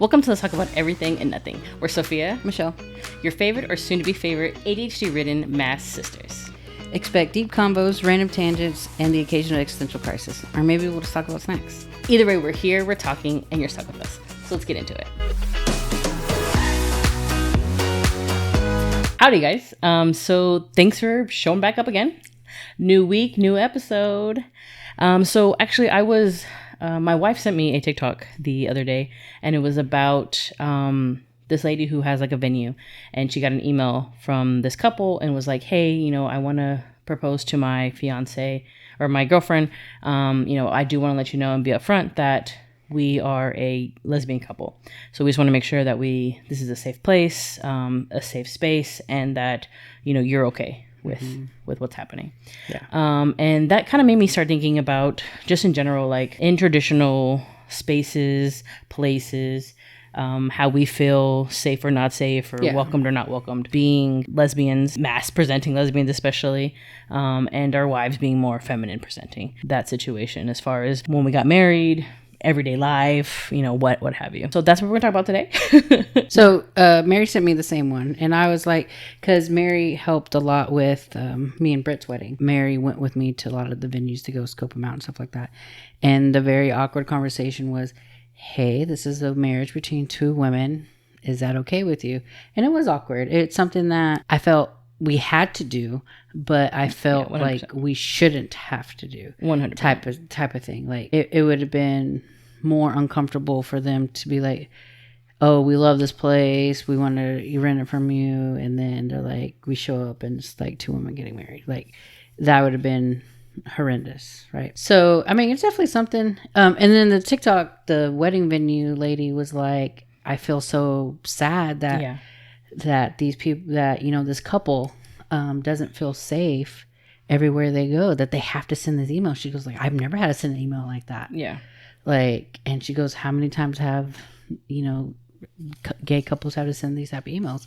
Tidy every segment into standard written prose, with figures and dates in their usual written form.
Welcome to Let's Talk About Everything and Nothing. We're Sofia, Michelle, your favorite or soon-to-be favorite ADHD-ridden mass sisters. Expect deep convos, random tangents, and the occasional existential crisis. Or maybe we'll just talk about snacks. Either way, we're here, we're talking, and you're stuck with us. So let's get into it. Howdy, guys. So thanks for showing back up again. New week, new episode. So actually, my wife sent me a TikTok the other day, and it was about this lady who has like a venue, and she got an email from this couple and was like, hey, I want to propose to my fiance or my girlfriend. I do want to let you know and be upfront that we are a lesbian couple. So we just want to make sure that this is a safe place, a safe space, and that, you're okay with what's happening. Yeah. And that kind of made me start thinking about just in general, like in traditional spaces, places, how we feel safe or not safe, or welcomed or not welcomed, being lesbians, masc-presenting lesbians especially, and our wives being more feminine presenting. That situation as far as when we got married, everyday life, what have you. So that's what we're gonna talk about today. So Mary sent me the same one, and I was like, because Mary helped a lot with me and Britt's wedding. Mary went with me to a lot of the venues to go scope them out and stuff like that. And the very awkward conversation was, hey, this is a marriage between two women. Is that okay with you? And it was awkward. It's something that I felt we had to do, but I felt like we shouldn't have to do. 100% type of thing. Like it would have been more uncomfortable for them to be like, oh, we love this place, we want to rent it from you, and then they're like, we show up and it's like two women getting married. Like that would have been horrendous, right? So I mean, it's definitely something. And then the TikTok, the wedding venue lady was like, I feel so sad that these people, that this couple doesn't feel safe everywhere they go, that they have to send this email. She goes like, I've never had to send an email like that. And she goes, how many times have gay couples have to send these type of emails?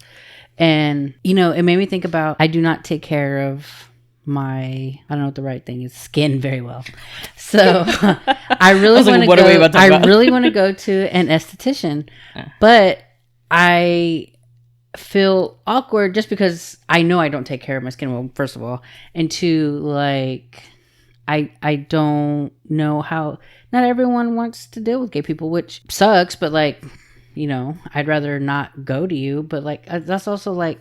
And it made me think about, I do not take care of my, I don't know what the right thing is, skin very well. So I really want to go. I really want to go to an esthetician, but I feel awkward just because I know I don't take care of my skin well, first of all, and two, like I don't know how. Not everyone wants to deal with gay people, which sucks, but like, I'd rather not go to you. But like, that's also like,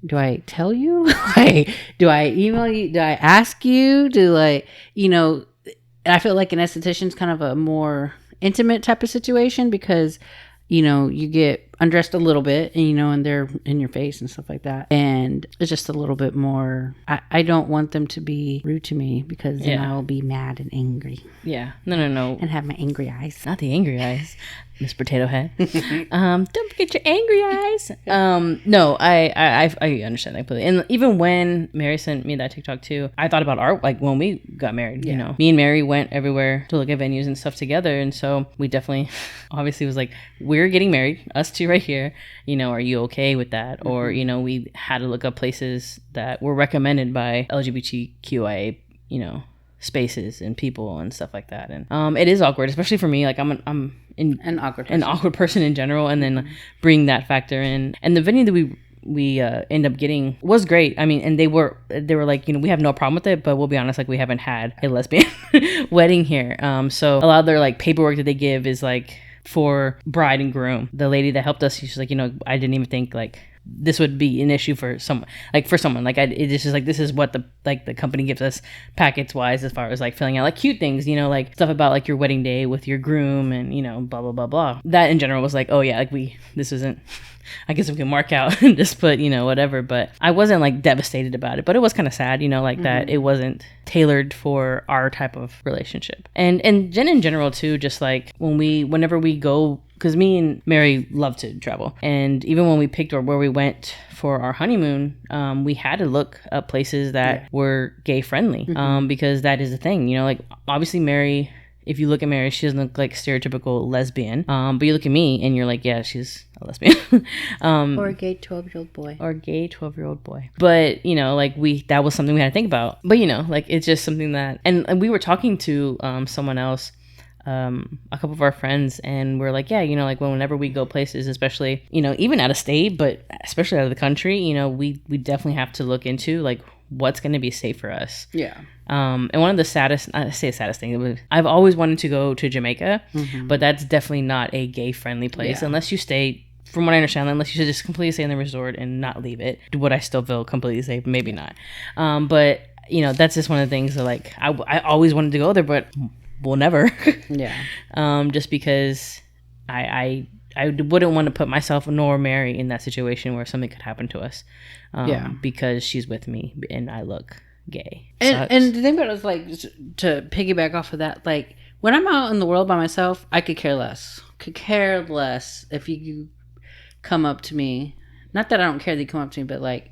do I tell you? Like, do I email you? Do I ask you? I feel like an esthetician's kind of a more intimate type of situation because, you get undressed a little bit and, and they're in your face and stuff like that. And it's just a little bit more, I don't want them to be rude to me because then I will be mad and angry. Yeah. No. And have my angry eyes. Not the angry eyes, Miss Potato Head. Don't forget your angry eyes. No, I understand that completely. And even when Mary sent me that TikTok too, I thought about when we got married, me and Mary went everywhere to look at venues and stuff together. And so we definitely obviously was like, we're getting married, us two right here. Are you okay with that? Mm-hmm. Or, we had to look up places that were recommended by LGBTQIA, spaces and people and stuff like that. And it is awkward, especially for me. Like I'm an awkward person in general, and then bring that factor in. And the venue that we end up getting was great. I mean, and they were like, we have no problem with it, but we'll be honest, like we haven't had a lesbian wedding here. So a lot of their like paperwork that they give is like for bride and groom. The lady that helped us, she's like, I didn't even think like this would be an issue for someone. Like it's just like, this is what the company gives us packets wise as far as like filling out like cute things, like stuff about like your wedding day with your groom and blah blah blah blah. That in general was like, oh yeah, like this isn't, I guess we can mark out and just put whatever. But I wasn't like devastated about it, but it was kind of sad, that it wasn't tailored for our type of relationship. And in general too, just like whenever we go, because me and Mary love to travel, and even when we picked where we went for our honeymoon, we had to look up places that were gay friendly, because that is the thing, like obviously Mary, if you look at Mary, she doesn't look like stereotypical lesbian, but you look at me and you're like, yeah, she's a lesbian. Or a gay 12-year-old boy. But that was something we had to think about. But like it's just something that, and we were talking to someone else a couple of our friends, and we're like, yeah, you know, like whenever we go places, especially, you know, even out of state, but especially out of the country, you know, we definitely have to look into like what's going to be safe for us. Yeah. And one of the saddest, I say saddest thing, I've always wanted to go to Jamaica, but that's definitely not a gay friendly place unless you stay, from what I understand, unless you should just completely stay in the resort and not leave it. Would I still feel completely safe? Maybe not. But you know, that's just one of the things that like I always wanted to go there, but we'll never. Just because I wouldn't want to put myself nor Mary in that situation where something could happen to us. Because she's with me and I look gay. And the thing about it is, like, to piggyback off of that, like, when I'm out in the world by myself, I could care less. If you come up to me. Not that I don't care that you come up to me, but like,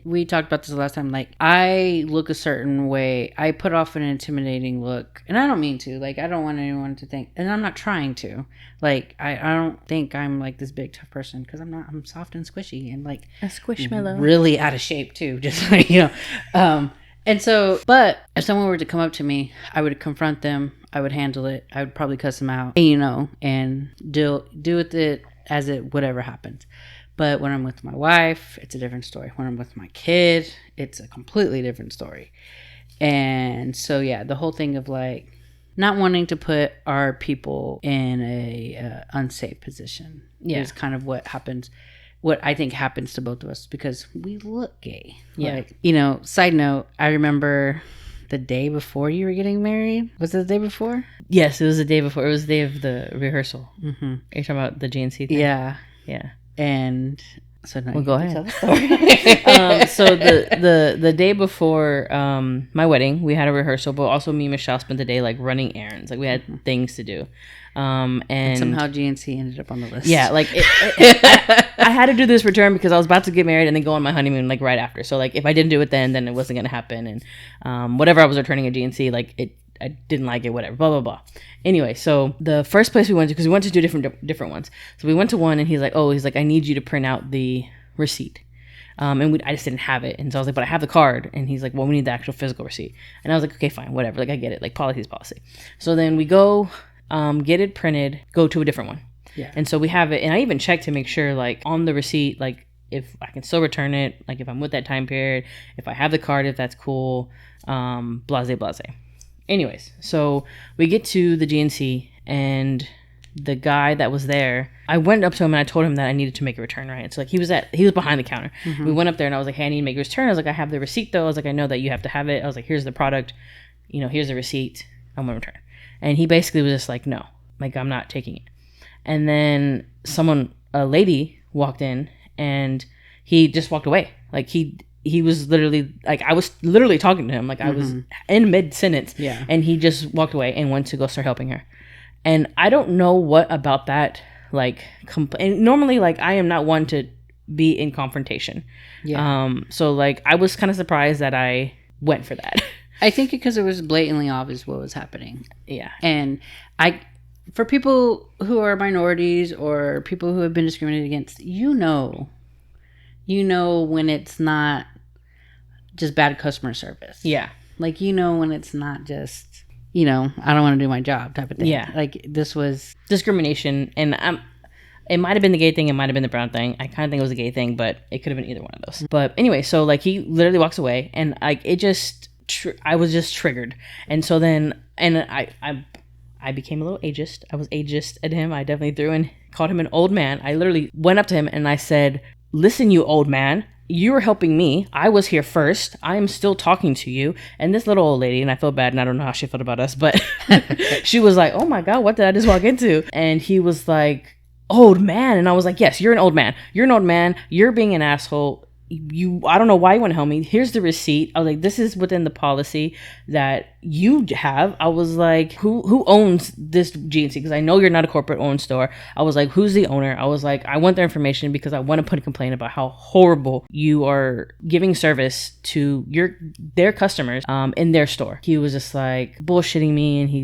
we talked about this last time. Like, I look a certain way. I put off an intimidating look, and I don't mean to. Like, I don't want anyone to think, and I'm not trying to. Like, I don't think I'm like this big tough person, because I'm not. I'm soft and squishy, and like a squishmallow, really out of shape too. Just like, you know. And so, but if someone were to come up to me, I would confront them. I would handle it. I would probably cuss them out, you know, and do with it as it whatever happens. But when I'm with my wife, it's a different story. When I'm with my kid, it's a completely different story. And so, yeah, the whole thing of like not wanting to put our people in a unsafe position is kind of what happens. What I think happens to both of us, because we look gay. Yeah. Like, you know, side note, I remember the day before you were getting married. Was it the day before? Yes, it was the day before. It was the day of the rehearsal. Mm-hmm. Are you talking about the GNC thing? Yeah. Yeah. And so now go ahead. Tell the story. So the day before my wedding, we had a rehearsal, but also me and Michelle spent the day like running errands. Like, we had things to do. And somehow GNC ended up on the list. Yeah, like I had to do this return because I was about to get married and then go on my honeymoon like right after. So like if I didn't do it then it wasn't gonna happen. And whatever I was returning at GNC, like I didn't like it, whatever, blah, blah, blah. Anyway, so the first place we went to, because we went to two different ones. So we went to one and he's like, I need you to print out the receipt. And I just didn't have it. And so I was like, but I have the card. And he's like, well, we need the actual physical receipt. And I was like, okay, fine, whatever. Like, I get it. Like, policy is policy. So then we go get it printed, go to a different one. Yeah. And so we have it. And I even checked to make sure, like, on the receipt, like, if I can still return it, like, if I'm with that time period, if I have the card, if that's cool, blase. Anyways, so we get to the GNC, and the guy that was there, I went up to him and I told him that I needed to make a return, right? And so like he was behind the counter. Mm-hmm. We went up there and I was like, hey, I need to make a return. I was like, I have the receipt though. I was like, I know that you have to have it. I was like, here's the product, you know, here's the receipt. I'm gonna return. And he basically was just like, no, like, I'm not taking it. And then a lady walked in and he just walked away. Like he was literally, like, I was literally talking to him. Like, I was in mid-sentence. Yeah. And he just walked away and went to go start helping her. And I don't know what about that, like, and normally, like, I am not one to be in confrontation. Yeah. So, like, I was kind of surprised that I went for that. I think because it was blatantly obvious what was happening. Yeah. And for people who are minorities or people who have been discriminated against, you know when it's not just bad customer service. Yeah. Like, you know when it's not just, you know, I don't want to do my job type of thing. Yeah. Like, this was discrimination. And it might have been the gay thing. It might have been the brown thing. I kind of think it was a gay thing, but it could have been either one of those. But anyway, so like he literally walks away and like it just, I was just triggered. And so then, and I became a little ageist. I was ageist at him. I definitely called him an old man. I literally went up to him and I said, listen, you old man, you were helping me. I was here first. I am still talking to you. And this little old lady, and I feel bad, and I don't know how she felt about us, but she was like, oh my God, what did I just walk into? And he was like, old man. And I was like, yes, you're an old man. You're an old man. You're being an asshole. I don't know why you want to help me. Here's the receipt. I was like, this is within the policy that you have. I was like, who owns this GNC? Because I know you're not a corporate owned store. I was like, who's the owner? I was like, I want their information because I want to put a complaint about how horrible you are giving service to their customers in their store. He was just like bullshitting me, and he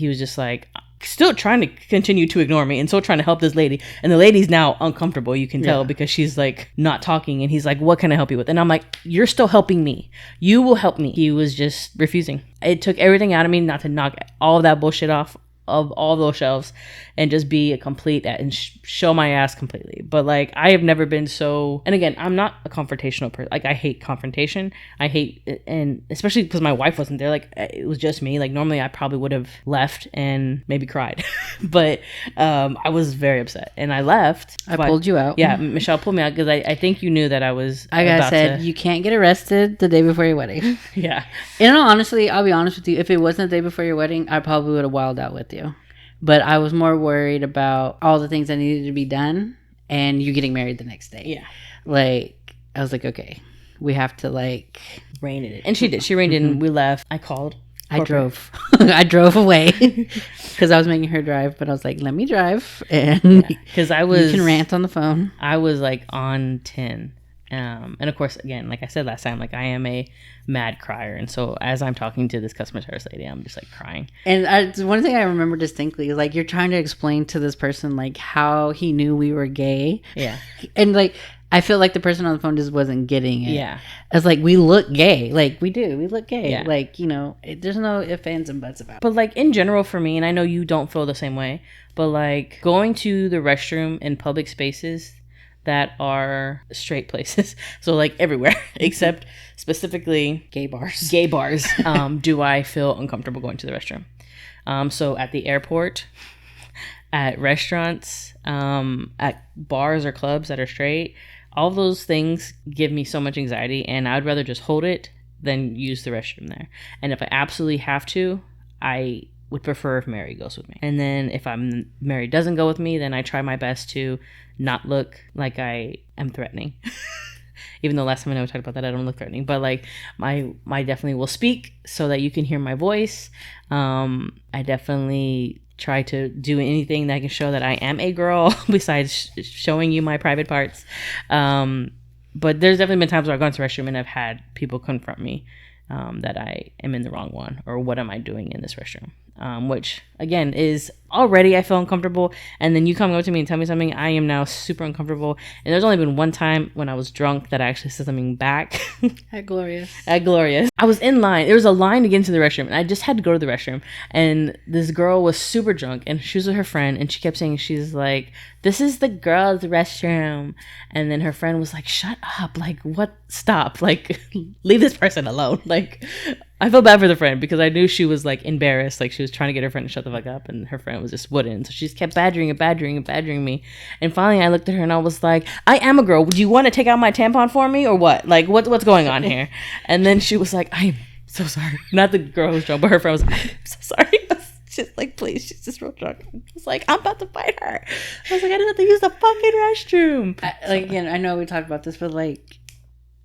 was just like, still trying to continue to ignore me and still trying to help this lady, and the lady's now uncomfortable, you can tell, because she's like not talking, and he's like, what can I help you with? And I'm like, you're still helping me, you will help me. He was just refusing. It took everything out of me not to knock all of that bullshit off of all those shelves and just be a complete and show my ass completely. But like, I have never been so, and again, I'm not a confrontational person. Like, I hate confrontation. I hate it, and especially because my wife wasn't there. Like, it was just me. Like, normally I probably would have left and maybe cried, but I was very upset and I left. I pulled you out. Yeah, Michelle pulled me out because I think you knew that I was. I said you can't get arrested the day before your wedding. Yeah. And honestly, I'll be honest with you. If it wasn't the day before your wedding, I probably would have wilded out with you. But I was more worried about all the things that needed to be done and you getting married the next day. Yeah. Like, I was like, okay, we have to like rein it in. And she did. She reined in. We left. I called. I drove. I drove away because I was making her drive, but I was like, let me drive. And because you can rant on the phone. I was like on 10. And of course, again, like I said last time, like I am a mad crier, and so as I'm talking to this customer service lady, I'm just like crying. And one thing I remember distinctly is like you're trying to explain to this person like how he knew we were gay. Yeah, and like I feel like the person on the phone just wasn't getting it. Yeah, it's like we look gay, like we do, we look gay. Yeah. Like there's no ifs, ands, and buts about it. But like in general for me, and I know you don't feel the same way, but like going to the restroom in public spaces that are straight places, so like everywhere except specifically gay bars, do I feel uncomfortable going to the restroom. So at the airport, at restaurants, at bars or clubs that are straight, all those things give me so much anxiety, and I'd rather just hold it than use the restroom there. And if I absolutely have to, I would prefer if Mary goes with me. And then if Mary doesn't go with me, then I try my best to not look like I am threatening. Even though last time I know we talked about that, I don't look threatening. But like my definitely will speak so that you can hear my voice. I definitely try to do anything that can show that I am a girl besides showing you my private parts. But there's definitely been times where I've gone to the restroom and I've had people confront me that I am in the wrong one, or what am I doing in this restroom, which again is already I feel uncomfortable, and then you come up to me and tell me something, I am now super uncomfortable. And there's only been one time when I was drunk that I actually said something back. At Glorious, I was in line. There was a line to get into the restroom, and I just had to go to the restroom, and this girl was super drunk, and she was with her friend, and she kept saying, she's like, this is the girls' restroom. And then her friend was like, shut up, like what, stop, like leave this person alone. Like I felt bad for the friend because I knew she was like embarrassed, like she was trying to get her friend to shut the fuck up, and her friend was just wouldn't. So she just kept badgering me. And finally I looked at her and I was like, I am a girl. Would you want to take out my tampon for me or what? Like what's going on here? And then she was like, I'm so sorry. Not the girl who was drunk, but her friend was like, I'm so sorry. Just like, please, she's just real drunk. I was like, I'm about to fight her. I was like, I didn't have to use the fucking restroom. Like, again, I know we talked about this, but like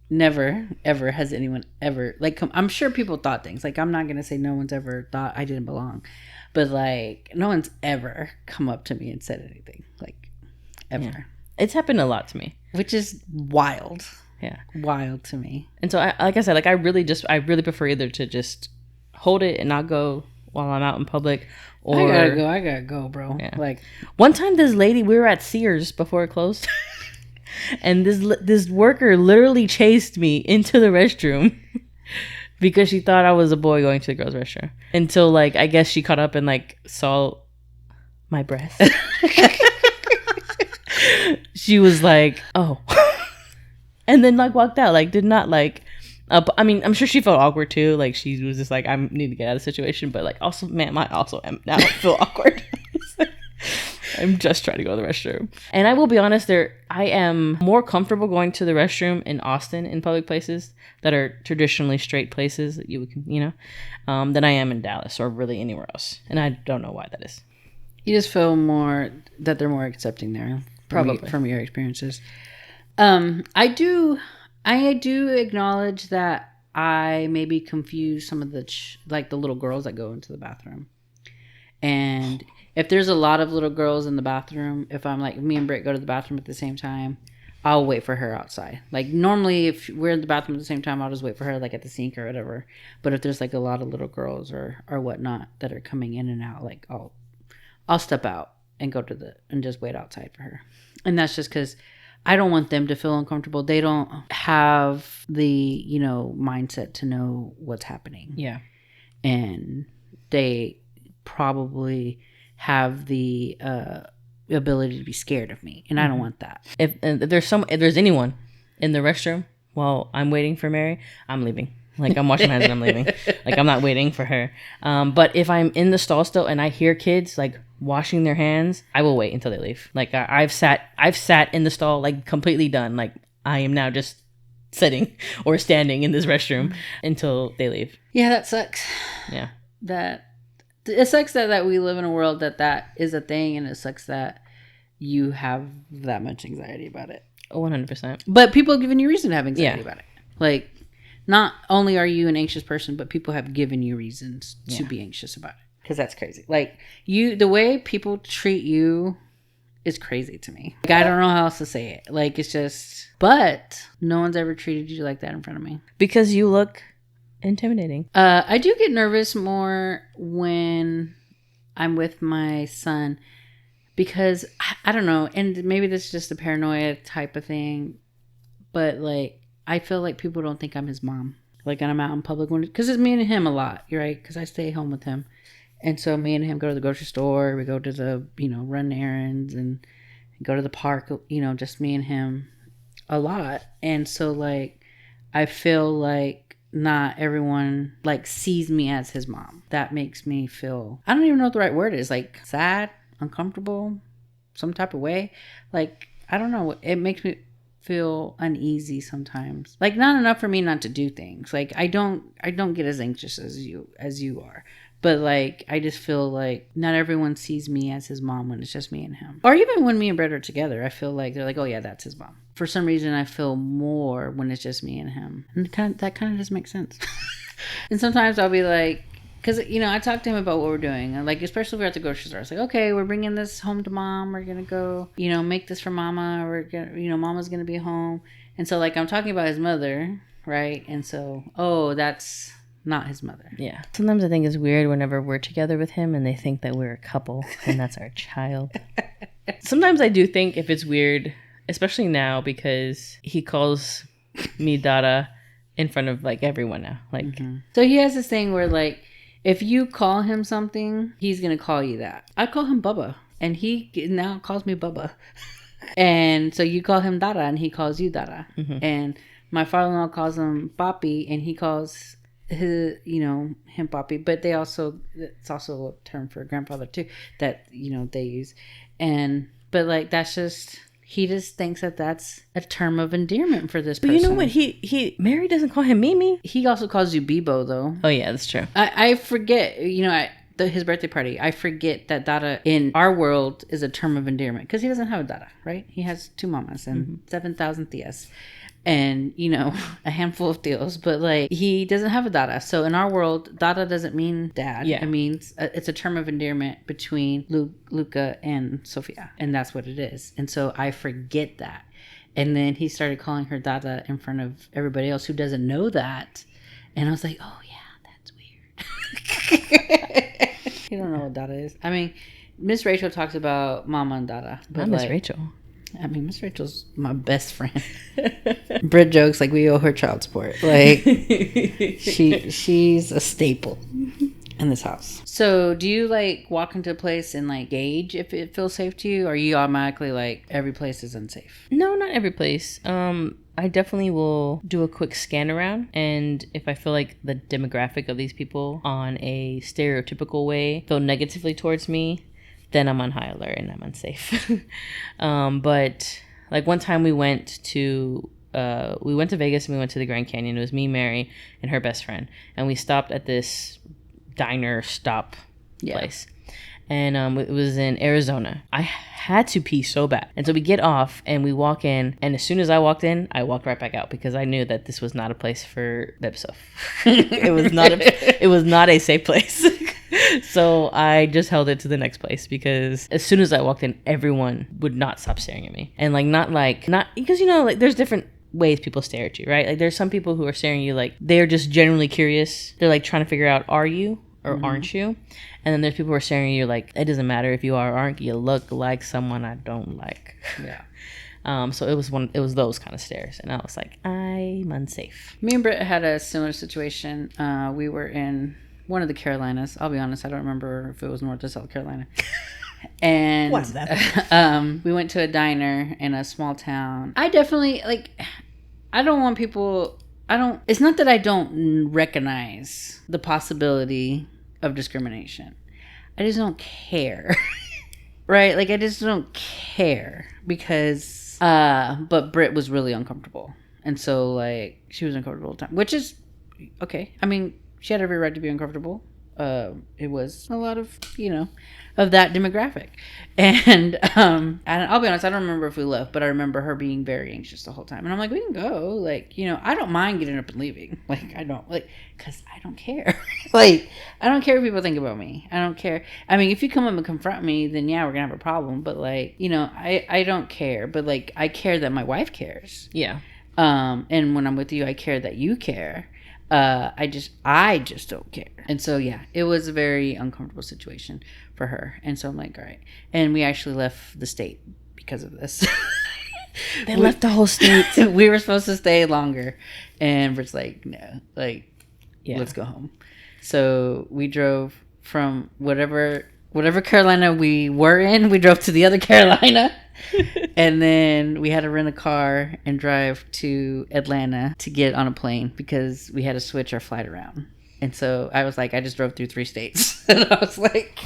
never ever has anyone ever, like, I'm sure people thought things, like I'm not gonna say no one's ever thought I didn't belong, but like no one's ever come up to me and said anything, like ever. Yeah. It's happened a lot to me, which is wild. Yeah, wild to me. And so like I said, like I really prefer either to just hold it and not go while I'm out in public, or I gotta go, bro. Yeah. Like one time this lady, we were at Sears before it closed, and this worker literally chased me into the restroom because she thought I was a boy going to the girls' restroom, until like I guess she caught up and like saw my breast. She was like, oh. And then like walked out, like did not like I mean, I'm sure she felt awkward too. Like she was just like, I need to get out of the situation. But like, also, man, I also am now feel awkward. I'm just trying to go to the restroom. And I will be honest, I am more comfortable going to the restroom in Austin in public places that are traditionally straight places that than I am in Dallas or really anywhere else. And I don't know why that is. You just feel more that they're more accepting there, probably from your experiences. I do acknowledge that I maybe confuse some of the the little girls that go into the bathroom. And if there's a lot of little girls in the bathroom, if I'm like, me and Britt go to the bathroom at the same time, I'll wait for her outside. Like normally if we're in the bathroom at the same time, I'll just wait for her like at the sink or whatever. But if there's like a lot of little girls or whatnot that are coming in and out, like I'll step out and go and just wait outside for her. And that's just because I don't want them to feel uncomfortable. They don't have the, mindset to know what's happening. Yeah. And they probably have the ability to be scared of me, and I don't want that. If there's anyone in the restroom while I'm waiting for Mary, I'm leaving. Like, I'm washing my hands and I'm leaving. Like, I'm not waiting for her. But if I'm in the stall still and I hear kids like washing their hands, I will wait until they leave. Like, I've sat in the stall, like, completely done. Like, I am now just sitting or standing in this restroom until they leave. Yeah, that sucks. Yeah. It sucks that we live in a world that is a thing, and it sucks that you have that much anxiety about it. 100%. But people have given you reason to have anxiety about it. Like, not only are you an anxious person, but people have given you reasons to be anxious about it. Because that's crazy. Like, the way people treat you is crazy to me. Like, I don't know how else to say it. Like, it's just, but no one's ever treated you like that in front of me. Because you look intimidating. I do get nervous more when I'm with my son, because I don't know, and maybe this is just a paranoia type of thing, but like, I feel like people don't think I'm his mom. Like, when I'm out in public, because it's me and him a lot, right? Because I stay home with him. And so me and him go to the grocery store. We go to the, run errands and go to the park, just me and him a lot. And so, like, I feel like not everyone, like, sees me as his mom. That makes me feel, I don't even know what the right word is, like, sad, uncomfortable, some type of way. Like, I don't know. It makes me feel uneasy sometimes. Like, not enough for me not to do things. Like, I don't get as anxious as you are. But, like, I just feel like not everyone sees me as his mom when it's just me and him. Or even when me and Brett are together, I feel like they're like, oh, yeah, that's his mom. For some reason, I feel more when it's just me and him. And that kind of just makes sense. And sometimes I'll be like, because, I talk to him about what we're doing. And, like, especially if we're at the grocery store. It's like, okay, we're bringing this home to mom. We're going to go, make this for mama. We're going to, mama's going to be home. And so, like, I'm talking about his mother, right? And so, oh, that's not his mother. Yeah. Sometimes I think it's weird whenever we're together with him and they think that we're a couple and that's our child. Sometimes I do think if it's weird, especially now, because he calls me Dada in front of, like, everyone now. Like, So he has this thing where, like, if you call him something, he's going to call you that. I call him Bubba, and he now calls me Bubba. And so you call him Dada, and he calls you Dada. And my father-in-law calls him Papi, and he calls him Papi. But it's also a term for grandfather too that they use. But like, that's just, he just thinks that that's a term of endearment for this person. But you know what? Mary doesn't call him Mimi. He also calls you Bebo, though. Oh yeah, that's true. I forget. His birthday party, I forget that Dada in our world is a term of endearment, because he doesn't have a Dada, right? He has 2 mamas and 7,000 tias. And, a handful of deals, but like, he doesn't have a Dada. So in our world, Dada doesn't mean dad. Yeah. It means it's a term of endearment between Luca and Sofia. And that's what it is. And so I forget that. And then he started calling her Dada in front of everybody else who doesn't know that. And I was like, oh yeah, that's weird. You don't know what Dada is. I mean, Miss Rachel talks about Mama and Dada. But Miss Rachel. I mean, Miss Rachel's my best friend. Britt jokes like we owe her child support. Like, she's a staple in this house. So, do you like walk into a place and like gauge if it feels safe to you, or are you automatically like every place is unsafe? No, not every place. I definitely will do a quick scan around, and if I feel like the demographic of these people on a stereotypical way feel negatively towards me, then I'm on high alert and I'm unsafe. But like, one time we went to Vegas and we went to the Grand Canyon. It was me, Mary, and her best friend, and we stopped at this diner stop place. And it was in Arizona. I had to pee so bad. And so we get off and we walk in. And as soon as I walked in, I walked right back out, because I knew that this was not a place for Bebso. It was not a safe place. So I just held it to the next place, because as soon as I walked in, everyone would not stop staring at me. And not because, like, there's different ways people stare at you, right? Like, there's some people who are staring at you like they're just genuinely curious. They're like trying to figure out, are you or aren't you? And then there's people who are staring at you like, it doesn't matter if you are or aren't, you look like someone I don't like. Yeah. So it was those kind of stares, and I was like, I'm unsafe. Me and Britt had a similar situation. We were in one of the Carolinas. I'll be honest, I don't remember if it was North or South Carolina. And What is that? we went to a diner in a small town. I definitely I don't want people. It's not that I don't recognize the possibility of discrimination. I just don't care. Right? Like, I just don't care because, but Britt was really uncomfortable. And so, like, she was uncomfortable all the time, which is okay. I mean, she had every right to be uncomfortable. It was a lot of, of that demographic. And I'll be honest, I don't remember if we left, but I remember her being very anxious the whole time. And I'm like, we can go. Like, I don't mind getting up and leaving. Like, I don't, because I don't care. Like, I don't care what people think about me. I don't care. I mean, if you come up and confront me, then yeah, we're going to have a problem. But, like, I don't care. But, like, I care that my wife cares. Yeah. And when I'm with you, I care that you care. I just don't care. And so, yeah, it was a very uncomfortable situation for her. And so I'm like, all right. And we actually left the state because of this. They left the whole state. We were supposed to stay longer. And Britt's like, no, let's go home. So we drove from whatever Carolina we were in, we drove to the other Carolina. And then we had to rent a car and drive to Atlanta to get on a plane because we had to switch our flight around. And so I was like, I just drove through 3 states. And I was like...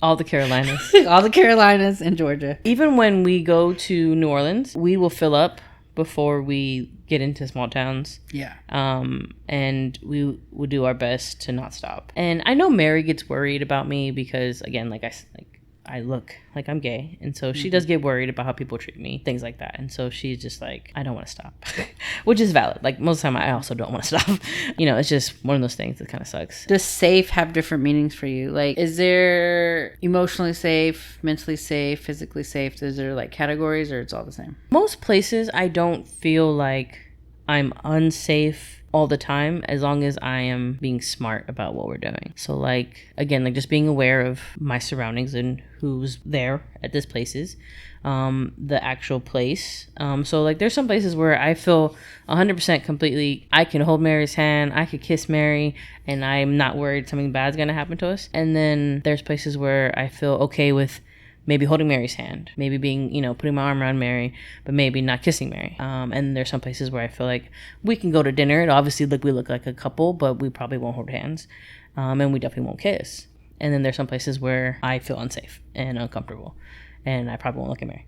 All the Carolinas. All the Carolinas and Georgia. Even when we go to New Orleans, we will fill up before we get into small towns. Yeah. And we will do our best to not stop. And I know Mary gets worried about me because, again, I look like I'm gay. And so she does get worried about how people treat me, things like that. And so she's just like, I don't want to stop, which is valid. Like, most of the time I also don't want to stop. It's just one of those things that kind of sucks. Does safe have different meanings for you? Like, is there emotionally safe, mentally safe, physically safe? Is there like categories, or it's all the same? Most places I don't feel like I'm unsafe all the time, as long as I am being smart about what we're doing. So, like, again, like, just being aware of my surroundings and who's there at this places, the actual place. So, like, there's some places where I feel 100% completely, I can hold Mary's hand, I could kiss Mary, and I'm not worried something bad's gonna happen to us. And then there's places where I feel okay with maybe holding Mary's hand, maybe being, putting my arm around Mary, but maybe not kissing Mary. And there's some places where I feel like we can go to dinner and obviously we look like a couple, but we probably won't hold hands. And we definitely won't kiss. And then there's some places where I feel unsafe and uncomfortable, and I probably won't look at Mary.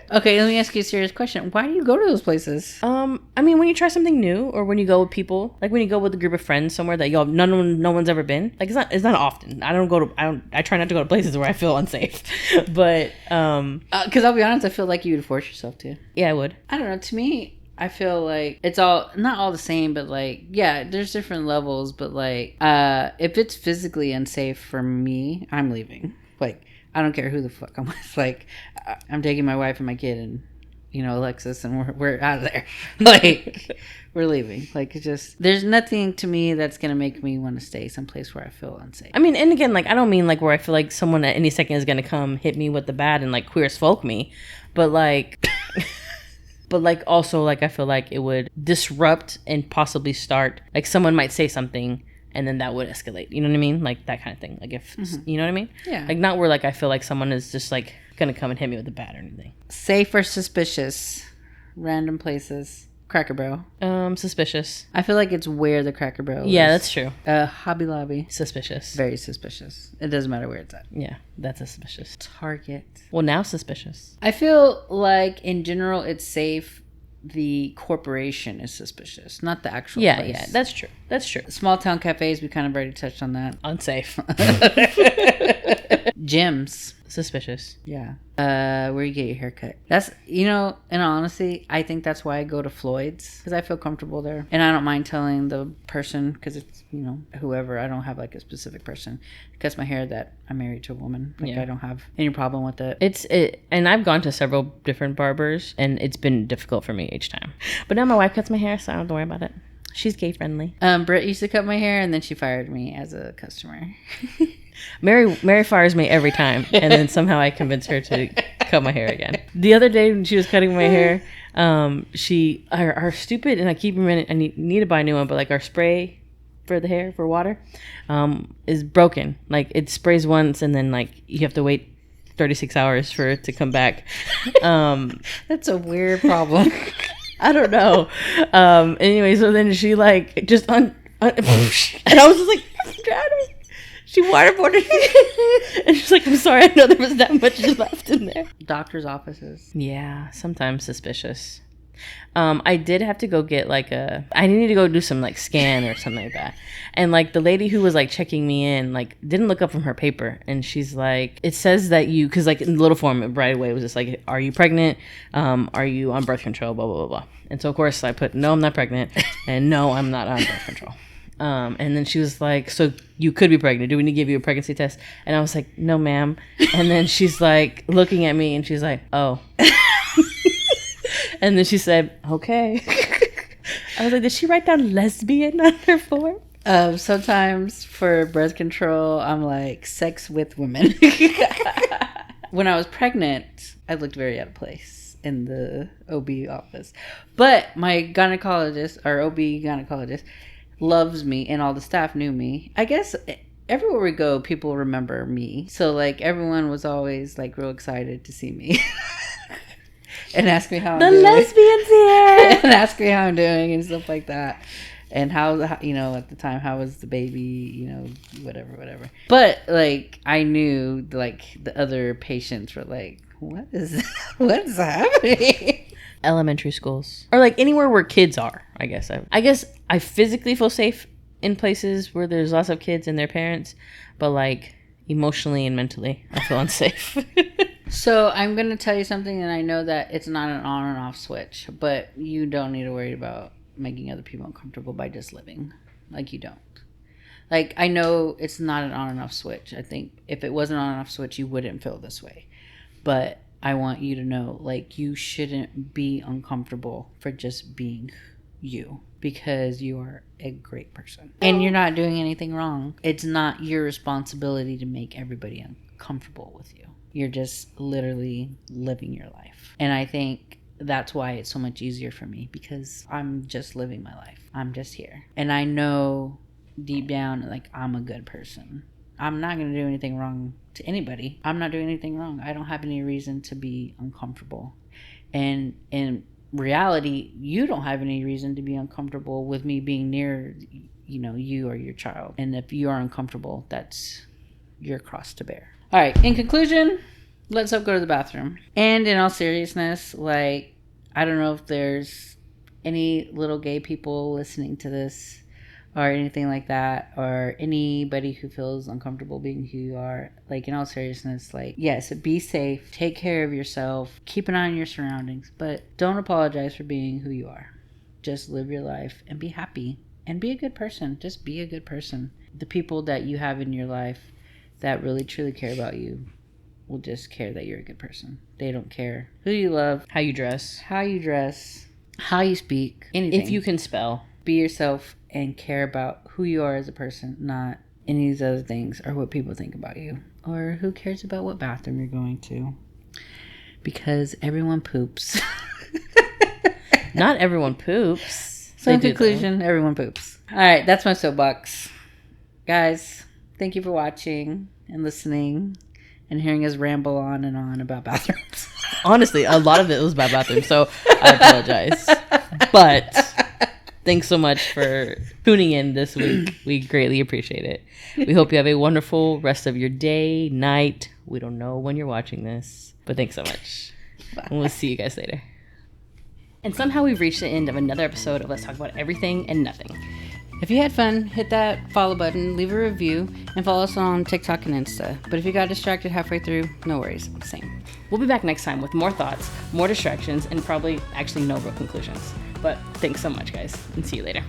Okay, let me ask you a serious question. Why do you go to those places? I mean, when you try something new, or when you go with people, like when you go with a group of friends somewhere that no one's ever been. Like, it's not often. I try not to go to places where I feel unsafe. But because I'll be honest, I feel like you would force yourself to. Yeah, I would. I don't know. To me, I feel like it's all not all the same, but like, yeah, there's different levels. But like, if it's physically unsafe for me, I'm leaving. Like, I don't care who the fuck I'm with. Like, I'm taking my wife and my kid and, Alexis, and we're out of there. Like, we're leaving. Like, it's just, there's nothing to me that's going to make me want to stay someplace where I feel unsafe. I mean, and again, like, I don't mean like where I feel like someone at any second is going to come hit me with the bat and like queer as folk me. But like, also, like, I feel like it would disrupt and possibly start, like, someone might say something and then that would escalate. You know what I mean? Like, that kind of thing. Like, if, you know what I mean? Yeah. Like, not where, like, I feel like someone is just, like, going to come and hit me with a bat or anything. Safe or suspicious? Random places. Cracker Barrel. Suspicious. I feel like it's where the Cracker Barrel is. Yeah, that's true. Hobby Lobby. Suspicious. Very suspicious. It doesn't matter where it's at. Yeah, that's a suspicious. Target. Well, now suspicious. I feel like, in general, it's safe. The corporation is suspicious, not the actual place. Yeah, that's true. That's true. Small town cafes, we kind of already touched on that. Unsafe. Gyms. Suspicious. Yeah. Where you get your hair cut. That's, in all honesty, I think that's why I go to Floyd's, because I feel comfortable there. And I don't mind telling the person, because it's, whoever, I don't have like a specific person cuts my hair that I'm married to a woman. Like, yeah. I don't have any problem with it. And I've gone to several different barbers, and it's been difficult for me each time. But now my wife cuts my hair, so I don't have to worry about it. She's gay friendly. Britt used to cut my hair, and then she fired me as a customer. Mary fires me every time, and then somehow I convince her to cut my hair again. The other day when she was cutting my hair, our stupid, and I keep reminding, I need to buy a new one, but like our spray for the hair for water is broken. Like it sprays once and then like you have to wait 36 hours for it to come back. That's a weird problem. I don't know. Anyway, so then she like just and I was just like, drowning. She waterboarded me. And she's like, I'm sorry, I know there was that much left in there. Doctor's offices. Yeah, sometimes suspicious. I did have to go get like I needed to go do some like scan or something like that. And like the lady who was like checking me in, like didn't look up from her paper. And she's like, it says that you, cause like in the little form right away it was just like, are you pregnant? Are you on birth control? Blah, blah, blah, blah. And so of course I put, no, I'm not pregnant. And no, I'm not on birth control. And then she was like, so you could be pregnant. Do we need to give you a pregnancy test? And I was like, no, ma'am. And then she's like looking at me and she's like, oh. And then she said, okay. I was like, did she write down lesbian on her form? Sometimes for birth control, I'm like, sex with women. When I was pregnant, I looked very out of place in the OB office. But my gynecologist, or OB gynecologist, loves me, and all the staff knew me. I guess everywhere we go, people remember me. So, like, everyone was always, like, real excited to see me. And ask me how I'm doing. The lesbian's here! And ask me how I'm doing and stuff like that. And how, you know, at the time, how was the baby, you know, whatever. But, like, I knew, like, the other patients were like, what is happening? Elementary schools. Or, like, anywhere where kids are, I guess. I guess I physically feel safe in places where there's lots of kids and their parents. But, like, emotionally and mentally, I feel unsafe. So I'm going to tell you something, and I know that it's not an on and off switch, but you don't need to worry about making other people uncomfortable by just living. Like, you don't. Like, I know it's not an on and off switch. I think if it was an on and off switch, you wouldn't feel this way. But I want you to know, like, you shouldn't be uncomfortable for just being you, because you are a great person. And you're not doing anything wrong. It's not your responsibility to make everybody uncomfortable with you. You're just literally living your life. And I think that's why it's so much easier for me, because I'm just living my life. I'm just here. And I know deep down, like, I'm a good person. I'm not going to do anything wrong to anybody. I'm not doing anything wrong. I don't have any reason to be uncomfortable. And in reality, you don't have any reason to be uncomfortable with me being near, you know, you or your child. And if you are uncomfortable, that's your cross to bear. All right, in conclusion, let's go to the bathroom. And in all seriousness, like, I don't know if there's any little gay people listening to this or anything like that, or anybody who feels uncomfortable being who you are. Like, in all seriousness, like, yes, be safe, take care of yourself, keep an eye on your surroundings, but don't apologize for being who you are. Just live your life and be happy and be a good person. Just be a good person. The people that you have in your life that really truly care about you will just care that you're a good person. They don't care who you love, how you dress, how you speak, anything. if you can spell. Be yourself and care about who you are as a person, not any of these other things or what people think about you, or who cares about what bathroom you're going to, because everyone poops. Not everyone poops. So in conclusion, everyone poops. All right, that's my soapbox. Guys, thank you for watching and listening and hearing us ramble on and on about bathrooms. Honestly, a lot of it was about bathrooms, so I apologize. But thanks so much for tuning in this week. We greatly appreciate it. We hope you have a wonderful rest of your day, night. We don't know when you're watching this, but thanks so much. Bye. And we'll see you guys later. And somehow we've reached the end of another episode of Let's Talk About Everything and Nothing. If you had fun, hit that follow button, leave a review, and follow us on TikTok and Insta. But if you got distracted halfway through, no worries, same. We'll be back next time with more thoughts, more distractions, and probably actually no real conclusions. But thanks so much, guys, and see you later.